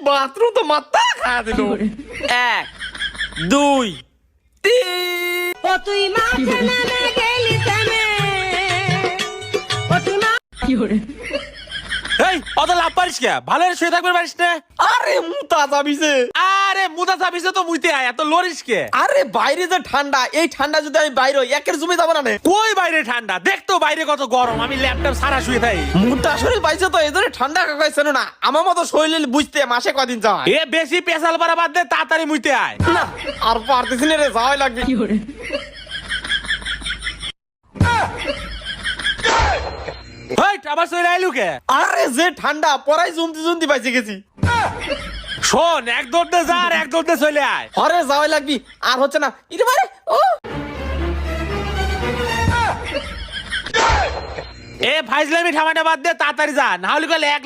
Bathroom তো মাথা খাওয়া দিল। 1 2 3 ও তুই মাঠে নেমে গেলি থেমে, ও তুই এই অত লাভ পারিস কে? ভালো শুয়ে থাকবে পারিস না? আরে মুতা যাবিছে। আরে মুদা চাপিছে তো মুইতে আয়, এত লরিস কে? আরে বাইরে যে ঠান্ডা, এই ঠান্ডা যদি আমি বাইরে হই একের জমে যাবো না নে। কই বাইরে ঠান্ডা? দেখতো বাইরে কত গরম, আমি ল্যাপটপ সারা শুয়ে থাকি। মুটা শরীর পাইছে তো এদের ঠান্ডা কাকাইছে না। আমার মতো শরীর বুঝতে মাসে কদিন যায়। এ বেশি পেশাল পারা বাদ দে, তাড়াতাড়ি মুইতে আয়। না আর পারতেছি না রে, যাওয়াই লাগবে। হেই আবার চলে আইলু কে? আরে যে ঠান্ডা পরাই জমতি জমতি পাইছে গেছি। শোন, এক দৌড় দে যা আর এক দৌড় দে চলে আয়। আরে যাওয়াই লাগবি, আর হচ্ছে না। ইরে বারে ও এ ফাইজলামি ঠামাটা বাদ দে, তাড়াতাড়ি যা, না হলে গেলে এক